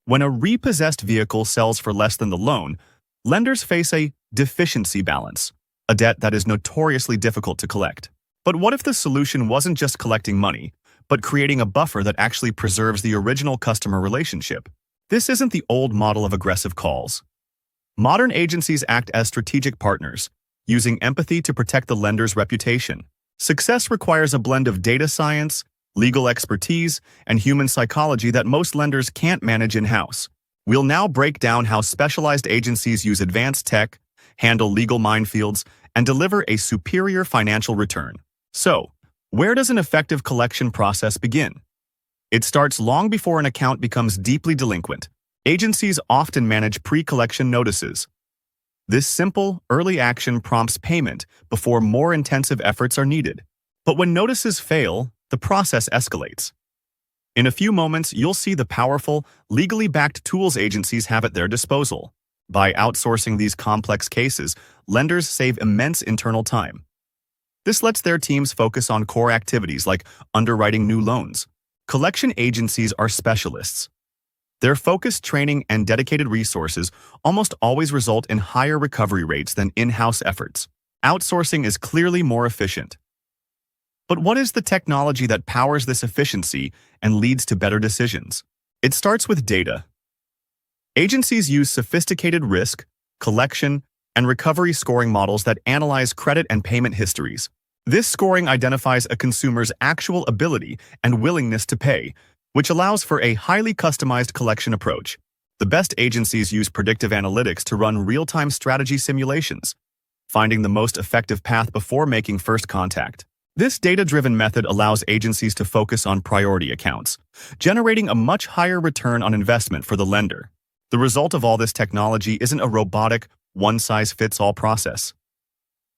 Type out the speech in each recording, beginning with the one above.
When a repossessed vehicle sells for less than the loan, lenders face a deficiency balance, a debt that is notoriously difficult to collect. But what if the solution wasn't just collecting money, but creating a buffer that actually preserves the original customer relationship? This isn't the old model of aggressive calls. Modern agencies act as strategic partners, using empathy to protect the lender's reputation. Success requires a blend of data science, legal expertise, and human psychology that most lenders can't manage in-house. We'll now break down how specialized agencies use advanced tech, handle legal minefields, and deliver a superior financial return. So, where does an effective collection process begin? It starts long before an account becomes deeply delinquent. Agencies often manage pre-collection notices. This simple, early action prompts payment before more intensive efforts are needed. But when notices fail, the process escalates. In a few moments, you'll see the powerful, legally backed tools agencies have at their disposal. By outsourcing these complex cases, lenders save immense internal time. This lets their teams focus on core activities like underwriting new loans. Collection agencies are specialists. Their focused training and dedicated resources almost always result in higher recovery rates than in-house efforts. Outsourcing is clearly more efficient. But what is the technology that powers this efficiency and leads to better decisions? It starts with data. Agencies use sophisticated risk, collection, and recovery scoring models that analyze credit and payment histories. This scoring identifies a consumer's actual ability and willingness to pay, which allows for a highly customized collection approach. The best agencies use predictive analytics to run real-time strategy simulations, finding the most effective path before making first contact. This data-driven method allows agencies to focus on priority accounts, generating a much higher return on investment for the lender. The result of all this technology isn't a robotic, one-size-fits-all process.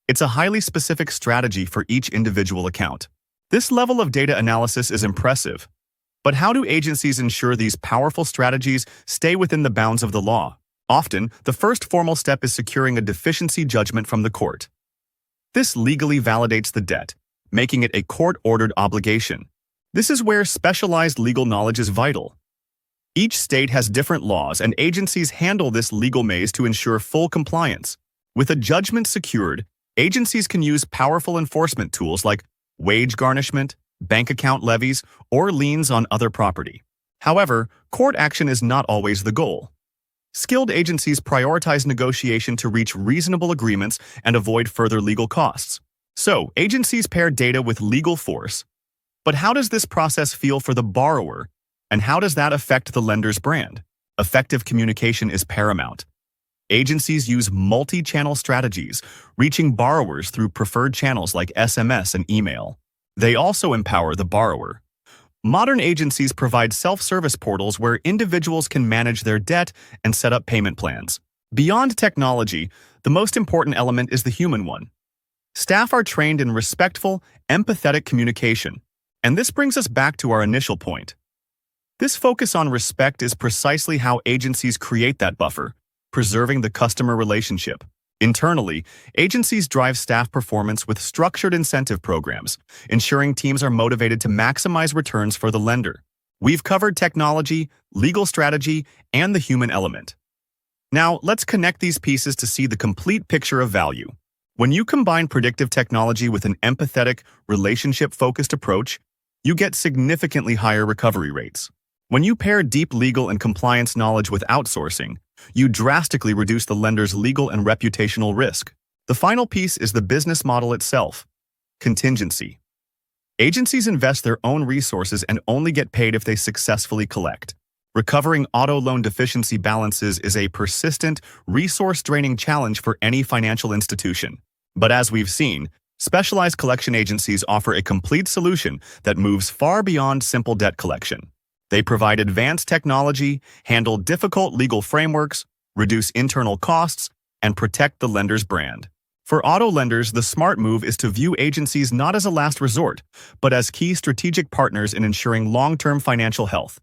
It's a highly specific strategy for each individual account. This level of data analysis is impressive. But how do agencies ensure these powerful strategies stay within the bounds of the law? Often, the first formal step is securing a deficiency judgment from the court. This legally validates the debt, making it a court-ordered obligation. This is where specialized legal knowledge is vital. Each state has different laws, and agencies handle this legal maze to ensure full compliance. With a judgment secured, agencies can use powerful enforcement tools like wage garnishment, bank account levies, or liens on other property. However, court action is not always the goal. Skilled agencies prioritize negotiation to reach reasonable agreements and avoid further legal costs. So, agencies pair data with legal force. But how does this process feel for the borrower, and how does that affect the lender's brand? Effective communication is paramount. Agencies use multi-channel strategies, reaching borrowers through preferred channels like SMS and email. They also empower the borrower. Modern agencies provide self-service portals where individuals can manage their debt and set up payment plans. Beyond technology, the most important element is the human one. Staff are trained in respectful, empathetic communication. And this brings us back to our initial point. This focus on respect is precisely how agencies create that buffer, preserving the customer relationship. Internally, agencies drive staff performance with structured incentive programs, ensuring teams are motivated to maximize returns for the lender. We've covered technology, legal strategy, and the human element. Now, let's connect these pieces to see the complete picture of value. When you combine predictive technology with an empathetic, relationship-focused approach, you get significantly higher recovery rates. When you pair deep legal and compliance knowledge with outsourcing, you drastically reduce the lender's legal and reputational risk. The final piece is the business model itself. Contingency. Agencies invest their own resources and only get paid if they successfully collect. Recovering auto loan deficiency balances is a persistent, resource-draining challenge for any financial institution. But as we've seen, specialized collection agencies offer a complete solution that moves far beyond simple debt collection. They provide advanced technology, handle difficult legal frameworks, reduce internal costs, and protect the lender's brand. For auto lenders, the smart move is to view agencies not as a last resort, but as key strategic partners in ensuring long-term financial health.